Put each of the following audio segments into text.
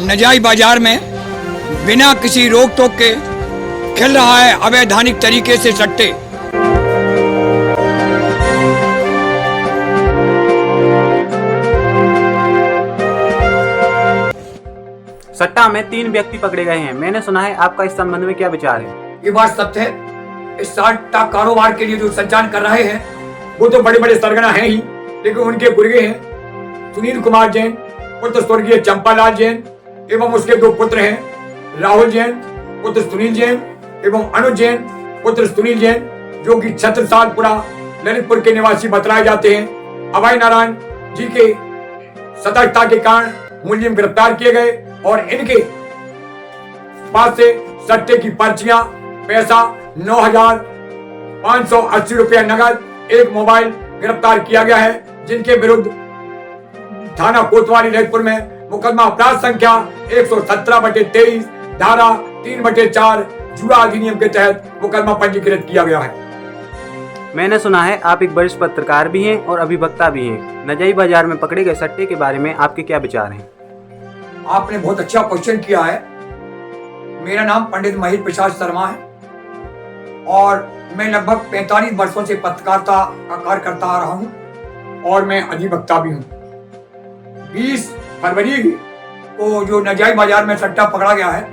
नजायज बाजार में बिना किसी रोक टोक के खेल रहा है अवैधानिक तरीके से सट्टे। सट्टा में 3 व्यक्ति पकड़े गए हैं। मैंने सुना है, आपका इस संबंध में क्या विचार है? ये बात सत्य है। इस सट्टा कारोबार के लिए जो संचालन कर रहे हैं वो तो बड़े बड़े सरगना हैं ही, लेकिन उनके गुर्गे हैं सुनील कुमार जैन पुत्र स्वर्गीय चंपालाल जैन एवं उसके 2 पुत्र हैं राहुल जैन पुत्र सुनील जैन एवं अनुज जैन पुत्र सुनील जैन, जो कि छत्रसालपुरा ललितपुर के निवासी बतलाए जाते हैं। अभय नारायण जी के सतर्कता के कारण मुलजिम गिरफ्तार किए गए और इनके पास से सट्टे की पर्चियां, पैसा 9,580 रुपया नगद, 1 मोबाइल गिरफ्तार किया गया है, जिनके विरुद्ध थाना कोतवाली ललितपुर में मुकदमा अपराध संख्या 117/23 धारा 3/4 जुआ अधिनियम के तहत मुकदमा पंजीकृत किया गया है। मैंने सुना है आप एक वरिष्ठ पत्रकार भी हैं और अभिवक्ता भी हैं। नजायज बाजार में पकड़े गए सट्टे के बारे में आपके क्या विचार हैं? आपने बहुत अच्छा क्वेश्चन किया है। मेरा नाम पंडित महेश प्रसाद शर्मा है और मैं लगभग 45 वर्षों से पत्रकारिता का कार्य करता आ रहा हूं और मैं अधिवक्ता भी हूं। 20 फरवरी को जो नजायज बाजार में सट्टा पकड़ा गया है,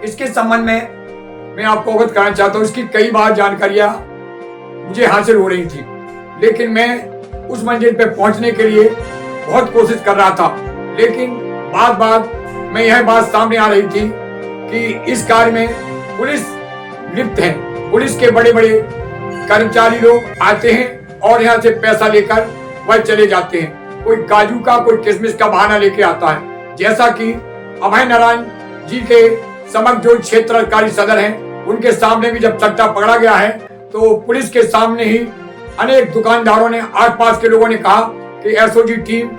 इसके संबंध में मैं आपको अवगत कराना चाहता हूं। इसकी कई बार जानकारियां मुझे हासिल हो रही थी, लेकिन मैं उस मंजिल पे पहुंचने के लिए बहुत कोशिश कर रहा था, लेकिन बात में यह बात सामने आ रही थी कि इस कार्य में पुलिस लिप्त है। पुलिस के बड़े बड़े कर्मचारी लोग आते हैं और यहाँ से पैसा लेकर वह चले जाते हैं। कोई काजू का, कोई किशमिश का बहाना लेके आता है। जैसा कि अभय नारायण जी के समक्ष जो क्षेत्र अधिकारी सदर हैं, उनके सामने भी जब सट्टा पकड़ा गया है तो पुलिस के सामने ही अनेक दुकानदारों ने, आसपास के लोगों ने कहा कि एसओजी टीम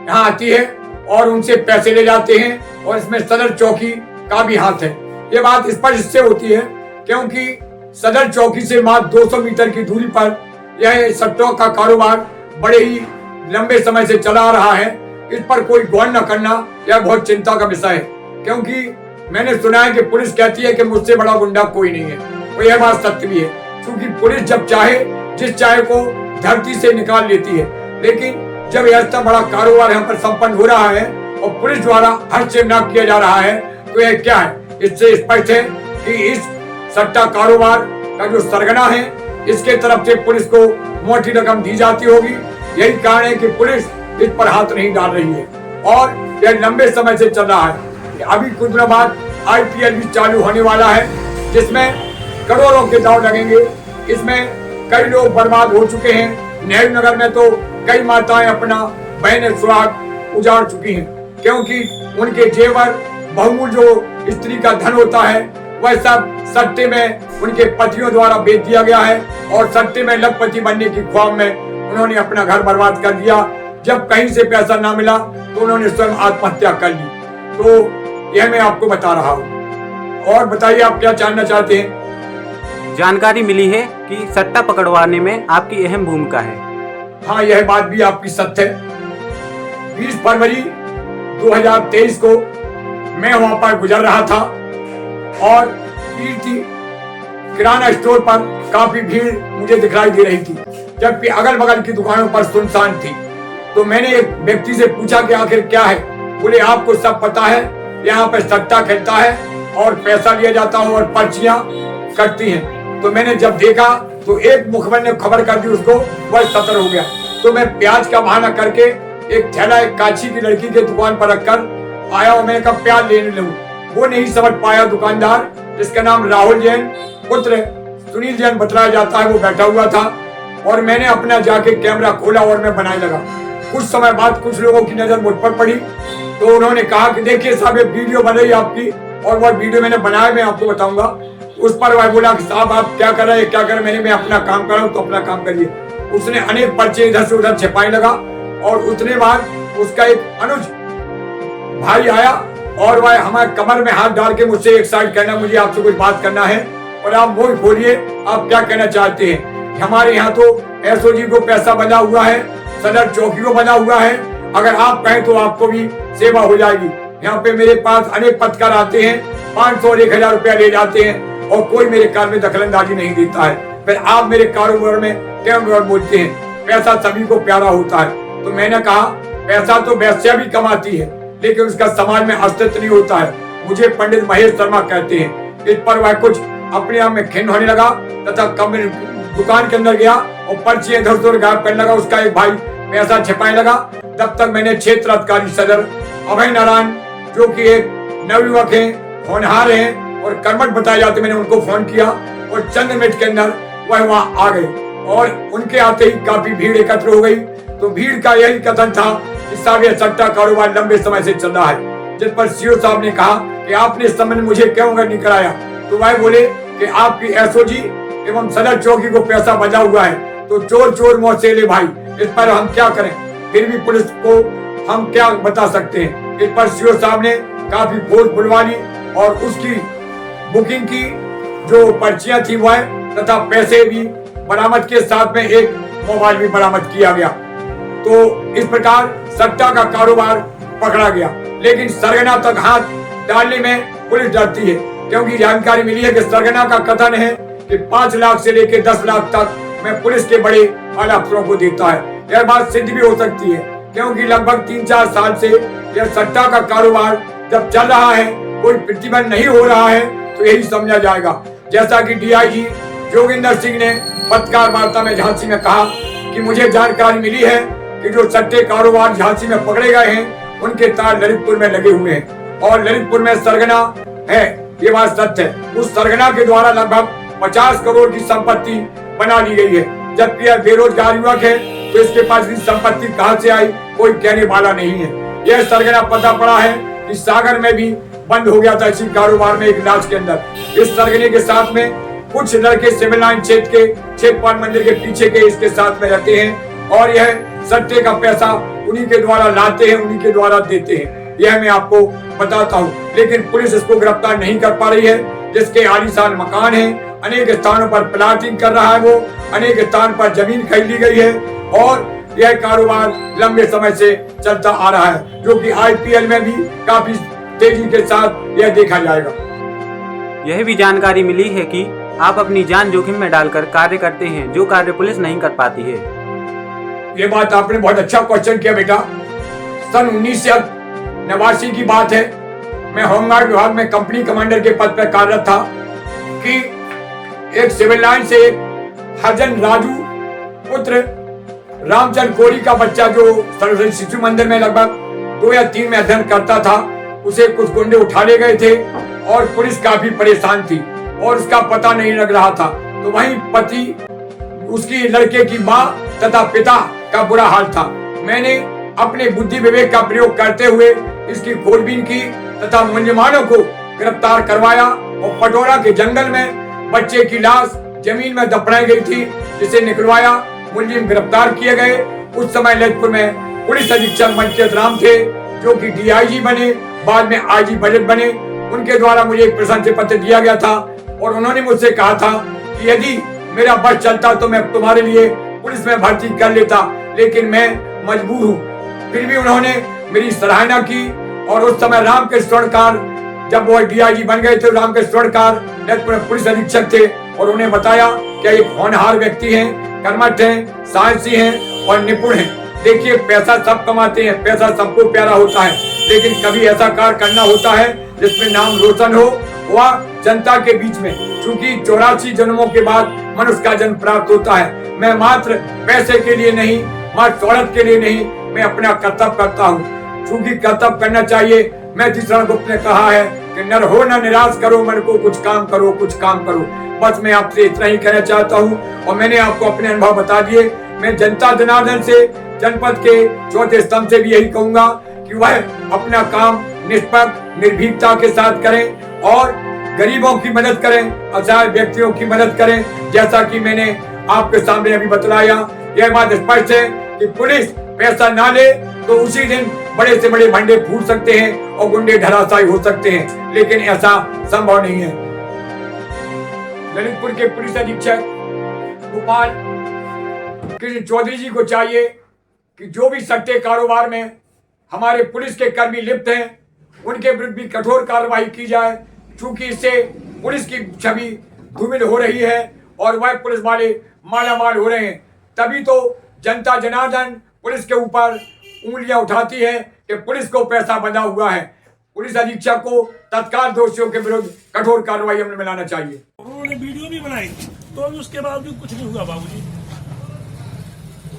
यहाँ आती है और उनसे पैसे ले जाते हैं और इसमें सदर चौकी का भी हाथ है। ये बात स्पष्ट इससे होती है क्योंकि सदर चौकी से मात्र 200 मीटर की दूरी पर यह सट्टों का कारोबार बड़े ही लंबे समय से चला आ रहा है। इस पर कोई गौर न करना यह बहुत चिंता का विषय है, क्योंकि मैंने सुना है कि पुलिस कहती है कि मुझसे बड़ा गुंडा कोई नहीं है, और यह बात सत्य भी है, क्योंकि पुलिस जब चाहे जिस चाहे को धरती से निकाल लेती है। लेकिन जब ऐसा बड़ा कारोबार यहाँ पर संपन्न हो रहा है और पुलिस द्वारा हस्तक्षेप न किया जा रहा है तो यह क्या है? इससे स्पष्ट है कि इस सट्टा कारोबार का जो सरगना है, इसके तरफ से पुलिस को मोटी रकम दी जाती होगी। यही कारण है कि पुलिस इस पर हाथ नहीं डाल रही है और यह लंबे समय से चल रहा है। अभी कुछ दिनों बाद IPL भी चालू होने वाला है, जिसमें करोड़ों के दांव लगेंगे। इसमें कई लोग बर्बाद हो चुके हैं। नेहरू नगर में तो कई माताएं अपना बहन सुहाग उजाड़ चुकी हैं, क्योंकि उनके जेवर, बहुमूल्य जो स्त्री का धन होता है, वह सब सट्टे में उनके पतियों द्वारा बेच दिया गया है और सट्टे में लखपति बनने की ख्वाब में उन्होंने अपना घर बर्बाद कर दिया। जब कहीं से पैसा ना मिला तो उन्होंने स्वयं आत्महत्या कर ली। तो यह मैं आपको बता रहा हूँ। और बताइए, आप क्या जानना चाहते हैं? जानकारी मिली है कि सट्टा पकड़वाने में आपकी अहम भूमिका है। हाँ, यह बात भी आपकी सत्य है। 20 फरवरी 2023 को मैं वहां पर गुजर रहा था और कीर्ति किराना स्टोर पर काफी भीड़ मुझे दिखाई दे रही थी, जबकि अगल बगल की दुकानों पर सुनसान थी। तो मैंने एक व्यक्ति से पूछा कि आखिर क्या है। बोले, आपको सब पता है, यहाँ पर सट्टा खेलता है और पैसा लिया जाता है और पर्चियां कटती हैं। तो मैंने जब देखा तो एक मुखबिर ने खबर कर दी उसको, वह सतर हो गया। तो मैं प्याज का बहाना करके एक थैला एक काछी की लड़की के दुकान पर रखकर आया और मैंने कहा प्याज लेने लूं। वो नहीं समझ पाया दुकानदार, जिसका नाम राहुल जैन पुत्र सुनील जैन बतलाया जाता है, वो बैठा हुआ था और मैंने अपना जाके कैमरा खोला और मैं बनाने लगा। कुछ समय बाद कुछ लोगों की नजर मुझ पर पड़ी तो उन्होंने कहा कि देखिए साहब, ये वीडियो बन रही है आपकी, और वह वीडियो मैंने बनाया, मैं आपको बताऊंगा। उस पर वह बोला कि साहब आप क्या कर रहे हैं, क्या कर रहे हैं? मैं अपना काम कर रहा हूँ, तो अपना काम करिए। उसने अनेक पर्चे इधर से उधर छिपाने लगा और उतने बाद उसका एक अनुज भाई आया और वह हमारे कमर में हाथ डाल के मुझसे एक साइड कहना, मुझे आपसे कुछ बात करना है और आप मुंह खोलिए, आप क्या कहना चाहते हैं? हमारे यहाँ तो एसओजी को पैसा बना हुआ है, सदर चौकी को बना हुआ है, अगर आप कहें तो आपको भी सेवा हो जाएगी। यहाँ पे मेरे पास अनेक पत्रकार आते हैं, 500 और 1000 रुपया ले जाते हैं और कोई मेरे कार में दखलंदाजी नहीं देता है। फिर आप मेरे कारोबार में क्यों बोलते हैं पैसा सभी को प्यारा होता है? तो मैंने कहा पैसा तो वैश्या भी कमाती है, लेकिन उसका समाज में अस्तित्व नहीं होता है। मुझे पंडित महेश शर्मा कहते हैं। इस पर वह कुछ अपने आप में खिन्न होने लगा तथा दुकान के अंदर गया और पर्ची इधर उधर गायब करने लगा। उसका एक भाई पैसा छिपाने लगा। तब तक मैंने क्षेत्र अधिकारी सदर अभय नारायण, जो कि एक नवयुवक हैं, होनहार हैं और कर्मठ बताए जाते, मैंने उनको फोन किया और चंद मिनट के अंदर वह वहां आ गए और उनके आते ही काफी भीड़ एकत्र हो गई। तो भीड़ का यही कथन था कि साहब यह सट्टा कारोबार लंबे समय से चल रहा है। जिस पर सीओ साहब ने कहा कि आपने इस संबंध में मुझे क्यों अवगत नहीं कराया? तो वह बोले कि आपकी एसओजी एवं सदर चौकी को पैसा बचा हुआ है, तो चोर चोर मौत से ले भाई, इस पर हम क्या करें? फिर भी पुलिस को हम क्या बता सकते हैं? इस पर सीओ साहब ने काफी फोर्स बुलवा ली और उसकी बुकिंग की जो पर्चियां थी वह तथा पैसे भी बरामद के साथ में एक मोबाइल भी बरामद किया गया। तो इस प्रकार सट्टा का कारोबार पकड़ा गया, लेकिन सरगना तक हाथ डालने में पुलिस डरती है, क्योंकि जानकारी मिली है कि सरगना का कथन है कि 5 लाख से लेकर 10 लाख तक मैं पुलिस के बड़े आला अफसरों को देता है। यह बात सिद्ध भी हो सकती है, क्योंकि लगभग 3-4 साल से यह सट्टा का कारोबार जब चल रहा है, कोई प्रतिबंध नहीं हो रहा है, तो यही समझा जाएगा। जैसा कि डीआईजी जोगिंदर सिंह ने पत्रकार वार्ता में झांसी में कहा कि मुझे जानकारी मिली है कि जो सट्टे कारोबार झांसी में पकड़े गए हैं, उनके तार ललितपुर में लगे हुए हैं और ललितपुर में सरगना है, ये बात सत्य है। उस सरगना के द्वारा लगभग 50 करोड़ की संपत्ति बना ली गई है। जबकि यह बेरोजगार युवक है, तो इसके पास इतनी संपत्ति कहां से आई, कोई कहने वाला नहीं है। यह सरगना पता पड़ा है कि सागर में भी बंद हो गया था इसी कारोबार में, एक लाश के अंदर। इस सरगने के साथ में कुछ लड़के सिविल लाइन क्षेत्र के क्षेत्रपाल मंदिर के पीछे के इसके साथ में रहते हैं और यह सट्टे का पैसा उन्हीं के द्वारा लाते हैं, उन्हीं के द्वारा देते हैं। यह मैं आपको बताता हूँ, लेकिन पुलिस इसको गिरफ्तार नहीं कर पा रही है। जिसके आलीशान मकान है, अनेक स्थानों पर प्लाटिंग कर रहा है वो, अनेक स्थान पर जमीन खरीद ली गई है और यह कारोबार लंबे समय से चलता आ रहा है, जो कि आईपीएल में भी काफी तेजी के साथ यह देखा जाएगा। यह भी जानकारी मिली है कि आप अपनी जान जोखिम में डालकर कार्य करते हैं, जो कार्य पुलिस नहीं कर पाती है। ये बात आपने बहुत अच्छा क्वेश्चन किया बेटा। सन 1989 की बात है। मैं होमगार्ड विभाग में कंपनी कमांडर के पद पर कार्यरत था कि एक सिविल लाइन से हरजन राजू पुत्र रामचंद्र कोरी का बच्चा, जो सरस्वती शिशु मंदिर में लगभग 2 या 3 में अध्ययन करता था, उसे कुछ गुंडे उठा ले गए थे और पुलिस काफी परेशान थी और उसका पता नहीं लग रहा था। तो वहीं पति, उसकी लड़के की माँ तथा पिता का बुरा हाल था। मैंने अपने बुद्धि विवेक का प्रयोग करते हुए इसकी खोजबीन की तथा मुलजिमानों को गिरफ्तार करवाया और पटोरा के जंगल में बच्चे की लाश जमीन में दफनाई गई थी, जिसे निकलवाया। मुलजिम गिरफ्तार किए गए। उस समय ललितपुर में पुलिस अधीक्षक मनकीरत राम थे, जो कि डीआईजी बने, बाद में आईजी बजट बने। उनके द्वारा मुझे एक प्रशंसा पत्र दिया गया था और उन्होंने मुझसे कहा था कि यदि मेरा बस चलता तो मैं तुम्हारे लिए पुलिस में भर्ती कर लेता, लेकिन मैं मजबूर हूँ। फिर भी उन्होंने मेरी सराहना की और उस समय रामकृष्ण स्वर्णकार, जब वो डीआईजी बन गए थे, रामकृष्ण स्वर्णकार ललितपुर में पुलिस अधीक्षक थे और उन्हें बताया कि एक होनहार व्यक्ति हैं, कर्मठ हैं, साहसी हैं और निपुण हैं। देखिए, पैसा सब कमाते हैं, पैसा सबको प्यारा होता है, लेकिन कभी ऐसा कार्य करना होता है जिसमें नाम रोशन हो, वह जनता के बीच में। चूंकि 84 जन्मों के बाद मनुष्य का जन्म प्राप्त होता है। मैं मात्र पैसे के लिए नहीं, मात्र शोहरत के लिए नहीं, मैं अपना कर्तव्य करता हूँ। चूंकि कर्तव्य करना चाहिए। मैं तीसरा गुप्त ने कहा है कि नर हो न निराश करो मन को, कुछ काम करो, कुछ काम करो। बस मैं आपसे इतना ही कहना चाहता हूँ और मैंने आपको अपने अनुभव बता दिए। मैं जनता जनार्दन से, जनपद के चौथे स्तंभ से भी यही कहूंगा कि वह अपना काम निष्पक्ष निर्भीकता के साथ करें और गरीबों की मदद करें, असहाय व्यक्तियों की मदद करें। जैसा कि मैंने आपके सामने अभी बतलाया, यह बात स्पष्ट है कि पुलिस पैसा ना ले तो उसी दिन बड़े से बड़े भंडे फूट सकते हैं और गुंडे धराशायी हो सकते हैं, लेकिन ऐसा संभव नहीं है। ललितपुर के पुलिस अधीक्षक गोपाल कृष्ण चौधरी जी को चाहिए कि जो भी सट्टे कारोबार में हमारे पुलिस के कर्मी लिप्त हैं, उनके विरुद्ध भी कठोर कार्रवाई की जाए, क्योंकि इससे पुलिस की छवि धूमिल हो रही है और वह पुलिस वाले मालामाल हो रहे हैं। तभी तो जनता जनार्दन पुलिस के ऊपर उंगलियां उठाती है कि पुलिस को पैसा बंधा हुआ है। पुलिस अधीक्षक को तत्काल दोषियों के विरुद्ध कठोर कार्रवाई अमल में लाना चाहिए। उन्होंने वीडियो भी बनाई तो भी उसके बाद भी कुछ नहीं हुआ बाबूजी।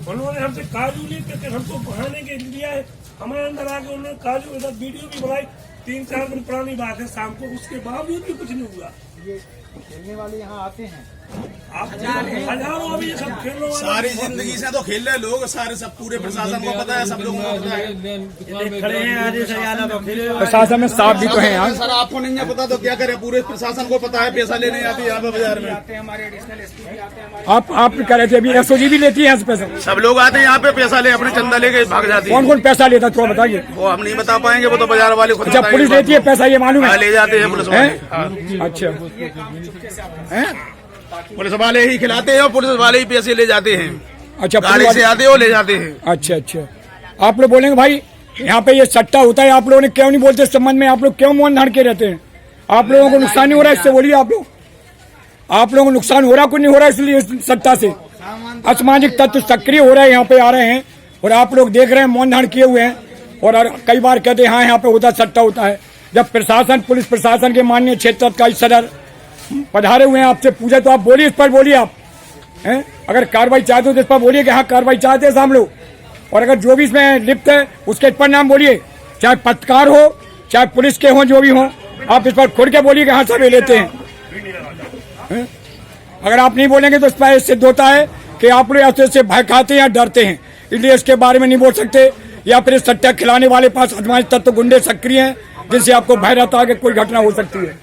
उन्होंने हमसे काजू लेकर हमको बहाने के लिया है, हमारे अंदर आके उन्होंने काजू के साथ वीडियो भी बनाई। 3-4 दिन पुरानी बात है, शाम को, उसके बावजूद भी कुछ नहीं हुआ। ये खेलने वाले यहाँ आते हैं, आप हजारों अभी ये सब खेल रहे सारी जिंदगी से तो खेल रहे लोग, सारे सब पूरे प्रशासन को पता है, सब लोगों को पता है। खड़े हैं आज से प्रशासन में साफ भी तो है यहाँ। सर आपको नहीं है पता तो क्या करे, पूरे प्रशासन को पता है। पैसा लेने आते हैं यहाँ पे बाजार में, आते हैं हमारे एडिशनल एसपी भी आते हैं हमारे। आप कह रहे थे अभी एसओजी भी लेती है पैसा? सब लोग आते हैं यहाँ पे पैसा ले, अपने चंदा लेके भाग जाते हैं। कौन कौन पैसा लेता है थोड़ा बताइए। वो हम नहीं बता पाएंगे, वो तो बाजार वाले खुद अच्छा, पुलिस लेती है पैसा, ये मालूम है? ले जाते हैं पुलिस वाले। अच्छा, पुलिस वाले ही खिलाते हैं और पुलिस वाले ही पैसे ले जाते हैं। अच्छा, गाड़ी से आते हो ले जाते हैं। अच्छा अच्छा, आप लोग बोलेंगे भाई यहाँ पे ये सट्टा होता है, आप लोगों ने क्यों नहीं बोलते इस संबंध में? आप लोग क्यों मौन धारण के रहते हैं? आप लोगों को नुकसान नहीं हो रहा इससे? बोलिए आप लोग, आप लोगों को नुकसान हो रहा, कुछ नहीं हो रहा इसलिए इस सट्टा से? असामाजिक तत्व सक्रिय हो रहे हैं, यहाँ पे आ रहे हैं और आप लोग देख रहे हैं, मौन धारण किए हुए हैं। और कई बार कहते हैं हाँ यहाँ पे होता सट्टा होता है। जब प्रशासन, पुलिस प्रशासन के माननीय क्षेत्र का सदर पधारे हुए हैं, आपसे पूछे तो आप बोलिए, इस पर बोलिए आप हैं। अगर कार्रवाई चाहते हो तो इस पर बोलिए कि हाँ कार्रवाई चाहते हैं हम लोग। और अगर जो भी इसमें लिप्त है उसके इस पर नाम बोलिए, चाहे पत्रकार हो चाहे पुलिस के हों, जो भी हों, आप इस पर खुल के बोलिए कि हाँ सभी लेते हैं। अगर आप नहीं बोलेंगे तो इस पर सिद्ध होता है कि आप लोग ऐसे से भय खाते हैं या डरते हैं, इसलिए इसके बारे में नहीं बोल सकते। या फिर इस सट्टा खिलाने वाले पास असामाजिक तत्व गुंडे सक्रिय हैं, जिससे आपको भय रहता है कि कोई घटना हो सकती है।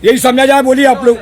यही समझा जाए, बोलिए आप लोग।